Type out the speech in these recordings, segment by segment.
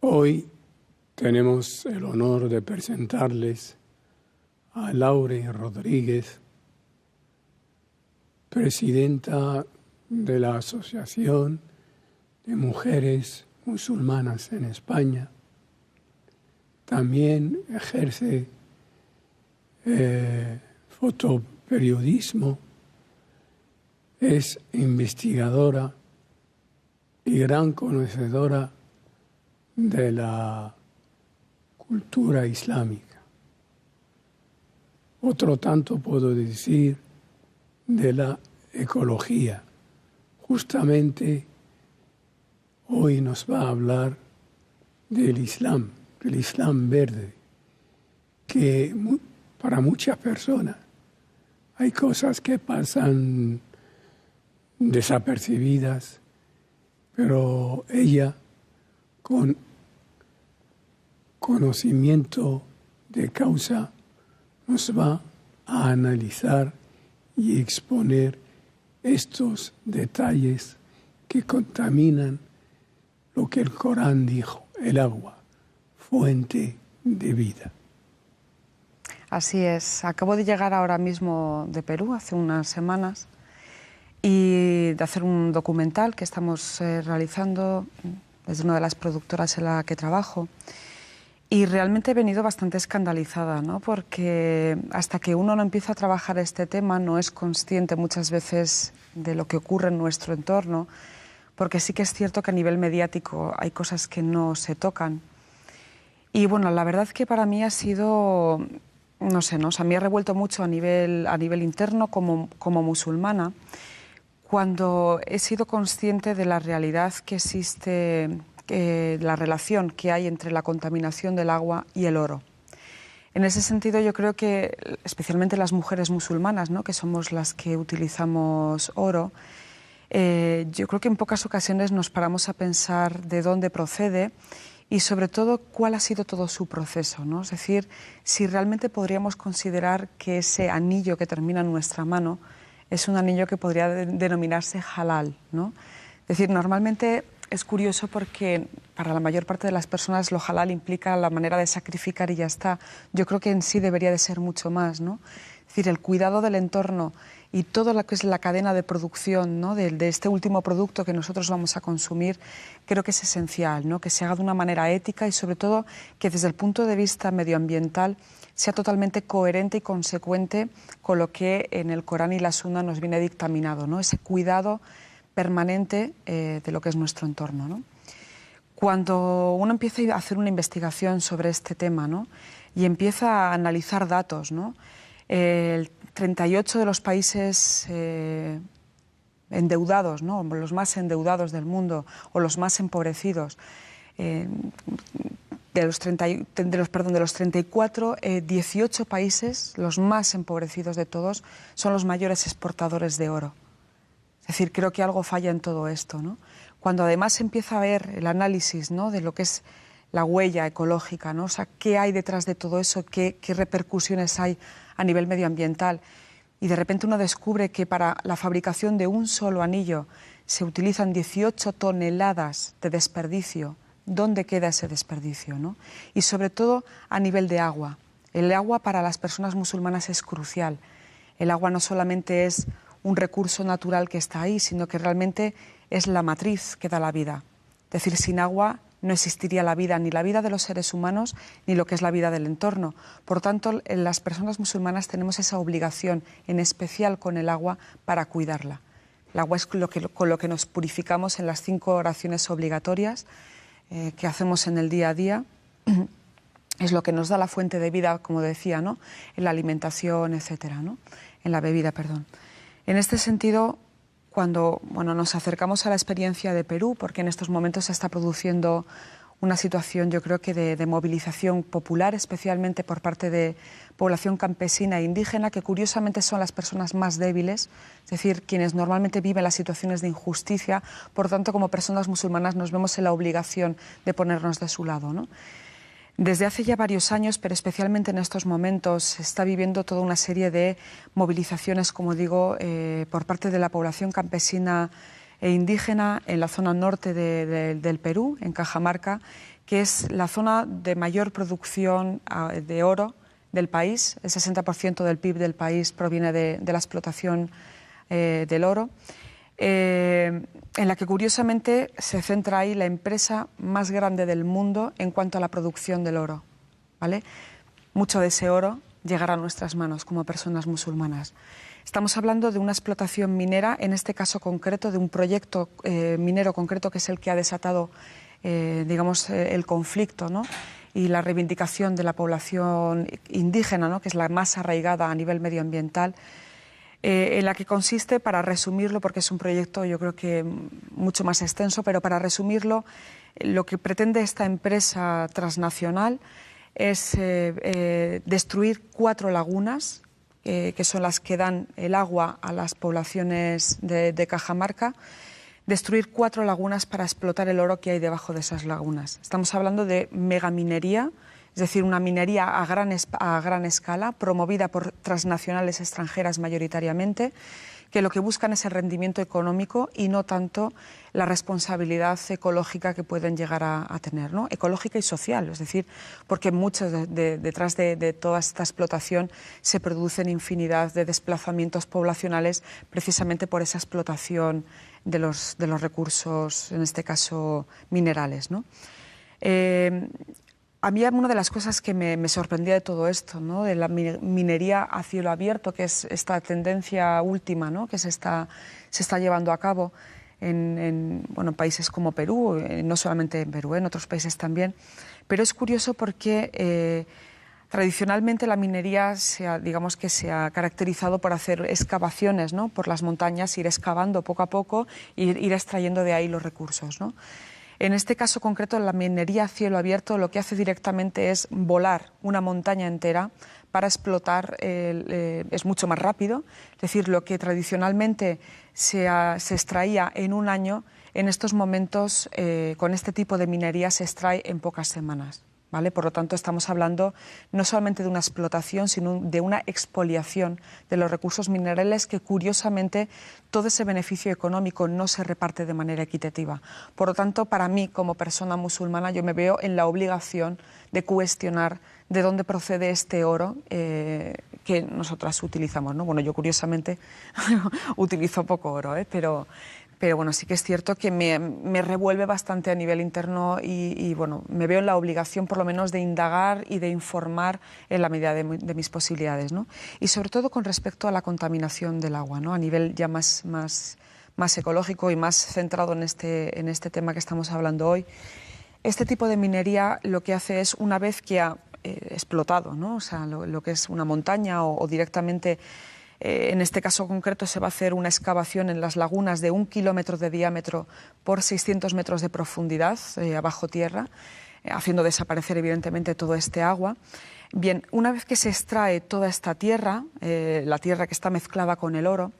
Hoy tenemos el honor de presentarles a Laure Rodríguez, presidenta de la Asociación de Mujeres Musulmanas en España. También ejerce fotoperiodismo, es investigadora y gran conocedora de la cultura islámica. Otro tanto puedo decir de la ecología. Justamente hoy nos va a hablar del Islam verde, que para muchas personas hay cosas que pasan desapercibidas, pero ella, con conocimiento de causa, nos va a analizar y exponer estos detalles que contaminan lo que el Corán dijo, el agua, fuente de vida. Así es. Acabo de llegar ahora mismo de Perú, hace unas semanas, y de hacer un documental que estamos realizando desde una de las productoras en la que trabajo. Y realmente he venido bastante escandalizada, ¿no? Porque hasta que uno no empieza a trabajar este tema no es consciente muchas veces de lo que ocurre en nuestro entorno, porque sí que es cierto que a nivel mediático hay cosas que no se tocan. Y bueno, la verdad que para mí ha sido, no sé, ¿no? O sea, me ha revuelto mucho a nivel interno como musulmana, cuando he sido consciente de la realidad que existe, la relación que hay entre la contaminación del agua y el oro. En ese sentido, yo creo que, especialmente las mujeres musulmanas, ¿no?, que somos las que utilizamos oro, yo creo que en pocas ocasiones nos paramos a pensar de dónde procede y, sobre todo, cuál ha sido todo su proceso, ¿no? Es decir, si realmente podríamos considerar que ese anillo que termina en nuestra mano es un anillo que podría denominarse halal, ¿no? Es decir, normalmente es curioso porque para la mayor parte de las personas lo halal implica la manera de sacrificar y ya está. Yo creo que en sí debería de ser mucho más, ¿no? Es decir, el cuidado del entorno y todo lo que es la cadena de producción, ¿no?, de este último producto que nosotros vamos a consumir, creo que es esencial, ¿no?, que se haga de una manera ética y, sobre todo, que desde el punto de vista medioambiental sea totalmente coherente y consecuente con lo que en el Corán y la Sunna nos viene dictaminado, ¿no?, ese cuidado permanente de lo que es nuestro entorno, ¿no? Cuando uno empieza a hacer una investigación sobre este tema, ¿no?, y empieza a analizar datos, ¿no?, el 38 de los países endeudados, ¿no?, los más endeudados del mundo o los más empobrecidos, de los 34, 18 países, los más empobrecidos de todos, son los mayores exportadores de oro. Es decir, creo que algo falla en todo esto, ¿no? Cuando además se empieza a ver el análisis, ¿no?, de lo que es la huella ecológica, ¿no? O sea, qué hay detrás de todo eso, qué repercusiones hay a nivel medioambiental, y de repente uno descubre que para la fabricación de un solo anillo se utilizan 18 toneladas de desperdicio. ¿Dónde queda ese desperdicio, ¿no? Y sobre todo a nivel de agua. El agua para las personas musulmanas es crucial. El agua no solamente es un recurso natural que está ahí, sino que realmente es la matriz que da la vida. Es decir, sin agua no existiría la vida, ni la vida de los seres humanos, ni lo que es la vida del entorno. Por tanto, las personas musulmanas tenemos esa obligación, en especial con el agua, para cuidarla. El agua es con lo que nos purificamos en las 5 oraciones obligatorias que hacemos en el día a día. Es lo que nos da la fuente de vida, como decía, ¿no?, en la alimentación, etcétera, ¿no?, en la bebida, perdón. En este sentido, cuando nos acercamos a la experiencia de Perú, porque en estos momentos se está produciendo una situación, yo creo que de movilización popular, especialmente por parte de población campesina e indígena, que curiosamente son las personas más débiles, es decir, quienes normalmente viven las situaciones de injusticia. Por tanto, como personas musulmanas nos vemos en la obligación de ponernos de su lado, ¿no? Desde hace ya varios años, pero especialmente en estos momentos, se está viviendo toda una serie de movilizaciones, como digo, por parte de la población campesina e indígena en la zona norte del Perú, en Cajamarca, que es la zona de mayor producción de oro del país. El 60% del PIB del país proviene de la explotación del oro, en la que curiosamente se centra ahí la empresa más grande del mundo en cuanto a la producción del oro, ¿vale? Mucho de ese oro llegará a nuestras manos como personas musulmanas. Estamos hablando de una explotación minera, en este caso concreto, de un proyecto minero concreto que es el que ha desatado, digamos, el conflicto, ¿no?, y la reivindicación de la población indígena, ¿no?, que es la más arraigada a nivel medioambiental, en la que consiste, para resumirlo, porque es un proyecto yo creo que mucho más extenso, pero para resumirlo, lo que pretende esta empresa transnacional es destruir 4 lagunas, que son las que dan el agua a las poblaciones de Cajamarca, destruir 4 lagunas para explotar el oro que hay debajo de esas lagunas. Estamos hablando de megaminería, es decir, una minería a gran escala, promovida por transnacionales extranjeras mayoritariamente, que lo que buscan es el rendimiento económico y no tanto la responsabilidad ecológica que pueden llegar a tener, ¿no?, ecológica y social, es decir, porque detrás de toda esta explotación se producen infinidad de desplazamientos poblacionales precisamente por esa explotación de los recursos, en este caso minerales, ¿no? A mí una de las cosas que me sorprendía de todo esto, ¿no?, de la minería a cielo abierto, que es esta tendencia última, ¿no?, que se está llevando a cabo en países como Perú, no solamente en Perú, en otros países también, pero es curioso porque tradicionalmente la minería se ha caracterizado por hacer excavaciones, ¿no?, por las montañas, ir excavando poco a poco e ir extrayendo de ahí los recursos, ¿no? En este caso concreto, la minería a cielo abierto lo que hace directamente es volar una montaña entera para explotar, es mucho más rápido, es decir, lo que tradicionalmente se extraía en un año, en estos momentos con este tipo de minería se extrae en pocas semanas, ¿vale? Por lo tanto, estamos hablando no solamente de una explotación, sino de una expoliación de los recursos minerales que, curiosamente, todo ese beneficio económico no se reparte de manera equitativa. Por lo tanto, para mí, como persona musulmana, yo me veo en la obligación de cuestionar de dónde procede este oro que nosotras utilizamos, ¿no? Bueno, yo curiosamente utilizo poco oro, pero bueno, sí que es cierto que me revuelve bastante a nivel interno y bueno, me veo en la obligación por lo menos de indagar y de informar en la medida de mis posibilidades, ¿no? Y sobre todo con respecto a la contaminación del agua, ¿no?, a nivel ya más ecológico y más centrado en este tema que estamos hablando hoy. Este tipo de minería lo que hace es, una vez que ha explotado, ¿no?, o sea, lo que es una montaña o directamente... en este caso concreto se va a hacer una excavación en las lagunas de 1 kilómetro de diámetro por 600 metros de profundidad abajo tierra, haciendo desaparecer evidentemente todo este agua. Bien, una vez que se extrae toda esta tierra, la tierra que está mezclada con el oro,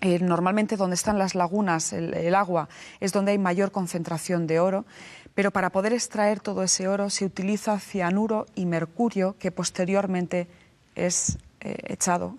normalmente donde están las lagunas, el agua, es donde hay mayor concentración de oro, pero para poder extraer todo ese oro se utiliza cianuro y mercurio, que posteriormente es echado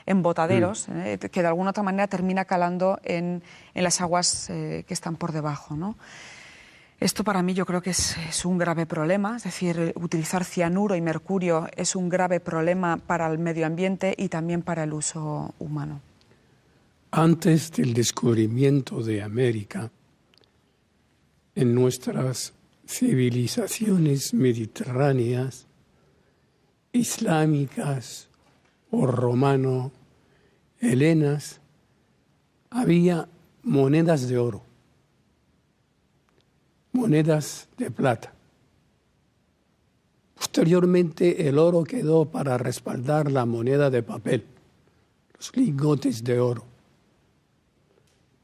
en botaderos, que de alguna otra manera termina calando en las aguas que están por debajo, ¿no? Esto para mí yo creo que es un grave problema, es decir, utilizar cianuro y mercurio es un grave problema para el medio ambiente y también para el uso humano. Antes del descubrimiento de América, en nuestras civilizaciones mediterráneas, islámicas o romano-helenas, había monedas de oro, monedas de plata. Posteriormente, el oro quedó para respaldar la moneda de papel, los lingotes de oro.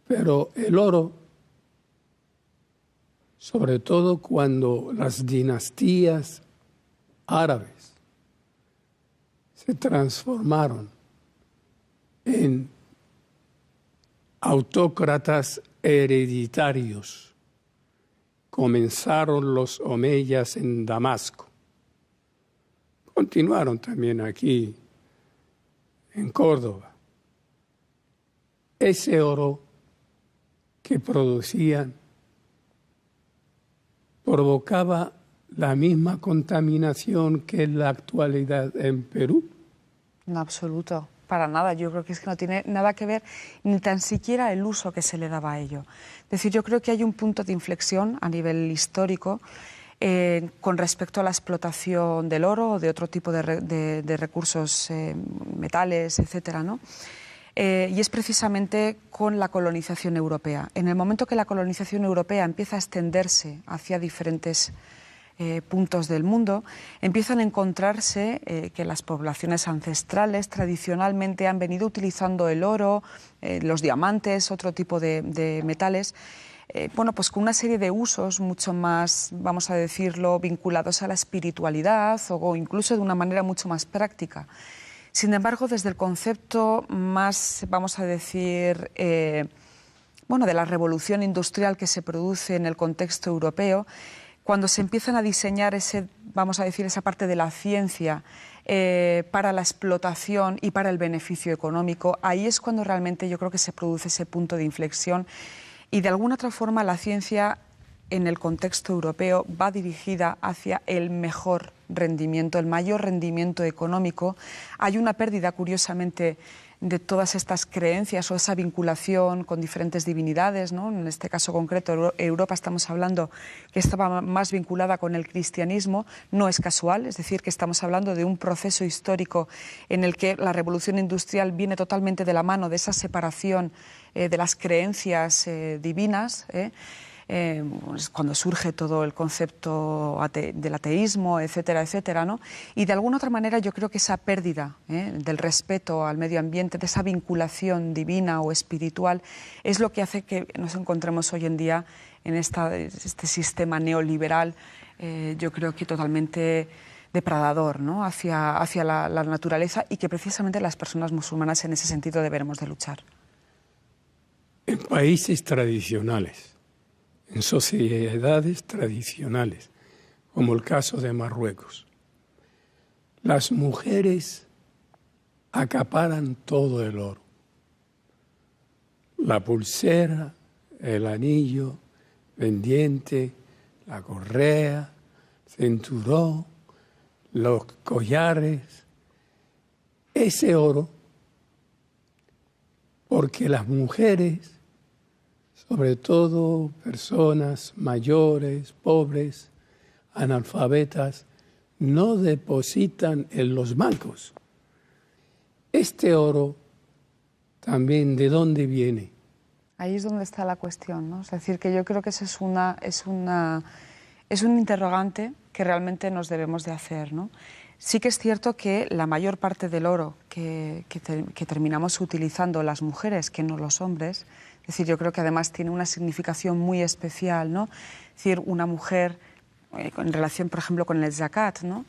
Pero el oro, sobre todo cuando las dinastías árabes se transformaron en autócratas hereditarios, comenzaron los omeyas en Damasco, continuaron también aquí en Córdoba. Ese oro que producían provocaba la misma contaminación que en la actualidad en Perú? En absoluto, para nada. Yo creo que es que no tiene nada que ver ni tan siquiera el uso que se le daba a ello. Es decir, yo creo que hay un punto de inflexión a nivel histórico con respecto a la explotación del oro o de otro tipo de recursos, metales, etcétera, ¿no? Y es precisamente con la colonización europea. En el momento que la colonización europea empieza a extenderse hacia diferentes puntos del mundo, empiezan a encontrarse que las poblaciones ancestrales tradicionalmente han venido utilizando el oro, los diamantes, otro tipo de metales, bueno, pues con una serie de usos mucho más, vamos a decirlo, vinculados a la espiritualidad o incluso de una manera mucho más práctica. Sin embargo, desde el concepto más, vamos a decir, bueno, de la revolución industrial que se produce en el contexto europeo, cuando se empiezan a diseñar vamos a decir, esa parte de la ciencia para la explotación y para el beneficio económico, ahí es cuando realmente yo creo que se produce ese punto de inflexión y de alguna otra forma la ciencia en el contexto europeo va dirigida hacia el mejor rendimiento, el mayor rendimiento económico. Hay una pérdida, curiosamente, de todas estas creencias o esa vinculación con diferentes divinidades, ¿no? En este caso concreto, Europa estamos hablando que estaba más vinculada con el cristianismo, no es casual, es decir, que estamos hablando de un proceso histórico en el que la revolución industrial viene totalmente de la mano de esa separación de las creencias divinas, pues cuando surge todo el concepto del ateísmo, etcétera, etcétera, ¿no? Y de alguna otra manera yo creo que esa pérdida del respeto al medio ambiente, de esa vinculación divina o espiritual, es lo que hace que nos encontremos hoy en día en este sistema neoliberal, yo creo que totalmente depredador, ¿no? hacia la naturaleza y que precisamente las personas musulmanas en ese sentido deberemos de luchar. En países tradicionales, en sociedades tradicionales, como el caso de Marruecos, las mujeres acaparan todo el oro. La pulsera, el anillo, pendiente, la correa, cinturón, los collares, ese oro, porque las mujeres, sobre todo personas mayores, pobres, analfabetas, no depositan en los bancos. Este oro también, ¿de dónde viene? Ahí es donde está la cuestión, ¿no? Es decir, que yo creo que eso es un interrogante que realmente nos debemos de hacer, ¿no? Sí que es cierto que la mayor parte del oro que terminamos utilizando las mujeres, que no los hombres, es decir, yo creo que además tiene una significación muy especial, ¿no? Es decir, una mujer, en relación, por ejemplo, con el zakat, ¿no?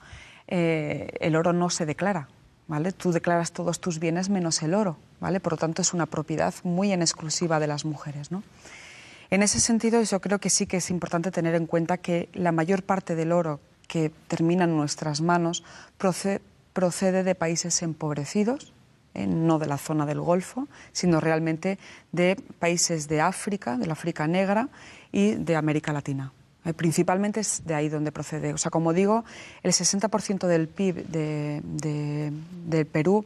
El oro no se declara, ¿vale? Tú declaras todos tus bienes menos el oro, ¿vale? Por lo tanto, es una propiedad muy en exclusiva de las mujeres, ¿no? En ese sentido, yo creo que sí que es importante tener en cuenta que la mayor parte del oro que termina en nuestras manos procede de países empobrecidos, no de la zona del Golfo, sino realmente de países de África, de la África negra y de América Latina. Principalmente es de ahí donde procede. O sea, como digo, el 60% del PIB del Perú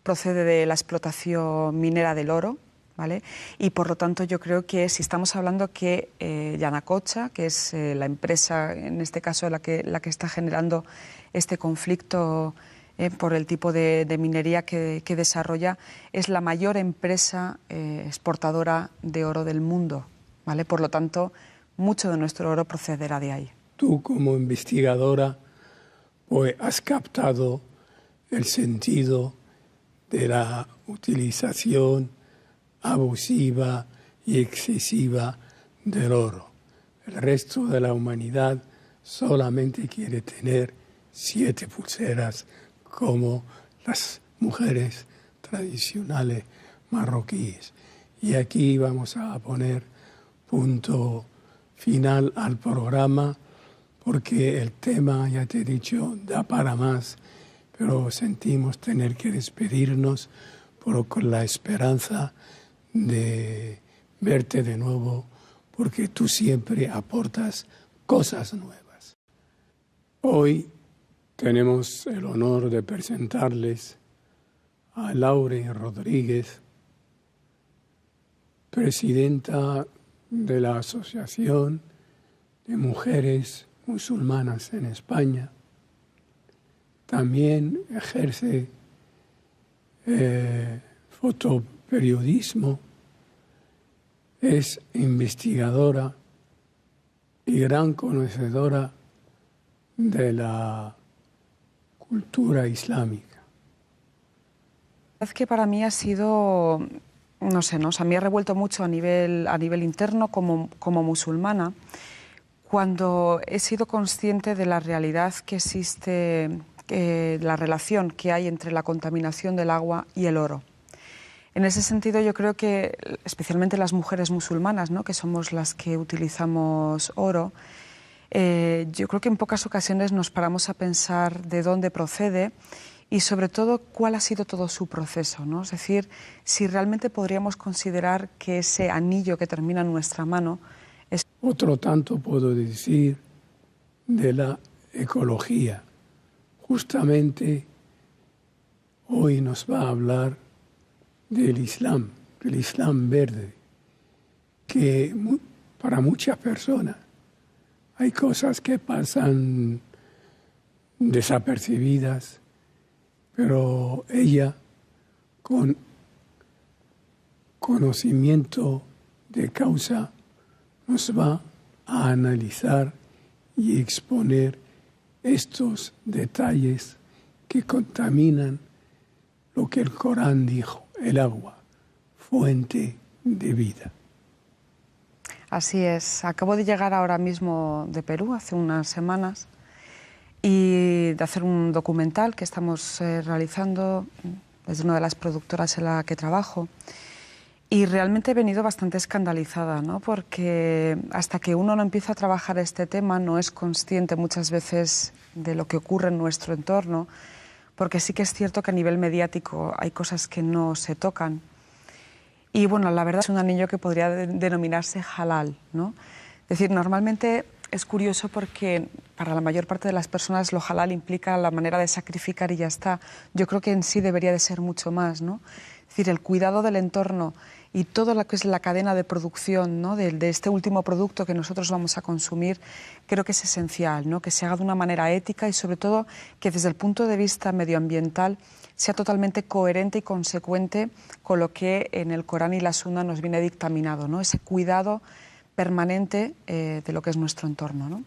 procede de la explotación minera del oro, ¿vale? Y por lo tanto yo creo que si estamos hablando que Yanacocha, que es la empresa, en este caso la que está generando este conflicto por el tipo de minería que desarrolla, es la mayor empresa exportadora de oro del mundo, ¿vale? Por lo tanto, mucho de nuestro oro procederá de ahí. Tú, como investigadora, pues has captado el sentido de la utilización abusiva y excesiva del oro. El resto de la humanidad solamente quiere tener 7 pulseras como las mujeres tradicionales marroquíes. Y aquí vamos a poner punto final al programa porque el tema, ya te he dicho, da para más, pero sentimos tener que despedirnos con la esperanza de verte de nuevo, porque tú siempre aportas cosas nuevas. Hoy tenemos el honor de presentarles a Laure Rodríguez, presidenta de la Asociación de Mujeres Musulmanas en España. También ejerce fotoperiodismo, es investigadora y gran conocedora de la cultura islámica. La verdad es que para mí ha sido, no sé, ¿no? O sea, me ha revuelto mucho a nivel interno como musulmana, cuando he sido consciente de la realidad que existe, la relación que hay entre la contaminación del agua y el oro. En ese sentido, yo creo que, especialmente las mujeres musulmanas, ¿no?, que somos las que utilizamos oro, yo creo que en pocas ocasiones nos paramos a pensar de dónde procede y, sobre todo, cuál ha sido todo su proceso, ¿no? Es decir, si realmente podríamos considerar que ese anillo que termina en nuestra mano es... Otro tanto puedo decir de la ecología. Justamente hoy nos va a hablar del Islam verde, que para muchas personas hay cosas que pasan desapercibidas, pero ella, con conocimiento de causa, nos va a analizar y exponer estos detalles que contaminan lo que el Corán dijo: el agua, fuente de vida. Así es. Acabo de llegar ahora mismo de Perú, hace unas semanas, y de hacer un documental que estamos realizando desde una de las productoras en la que trabajo. Y realmente he venido bastante escandalizada, ¿no? Porque hasta que uno no empieza a trabajar este tema no es consciente muchas veces de lo que ocurre en nuestro entorno, porque sí que es cierto que a nivel mediático hay cosas que no se tocan. Y bueno, la verdad es un anillo que podría denominarse halal, ¿no? Es decir, normalmente es curioso porque para la mayor parte de las personas lo halal implica la manera de sacrificar y ya está. Yo creo que en sí debería de ser mucho más, ¿no? Es decir, el cuidado del entorno y todo lo que es la cadena de producción, ¿no?, de este último producto que nosotros vamos a consumir, creo que es esencial, ¿no?, que se haga de una manera ética y, sobre todo, que desde el punto de vista medioambiental sea totalmente coherente y consecuente con lo que en el Corán y la Sunna nos viene dictaminado, ¿no?, ese cuidado permanente de lo que es nuestro entorno, ¿no?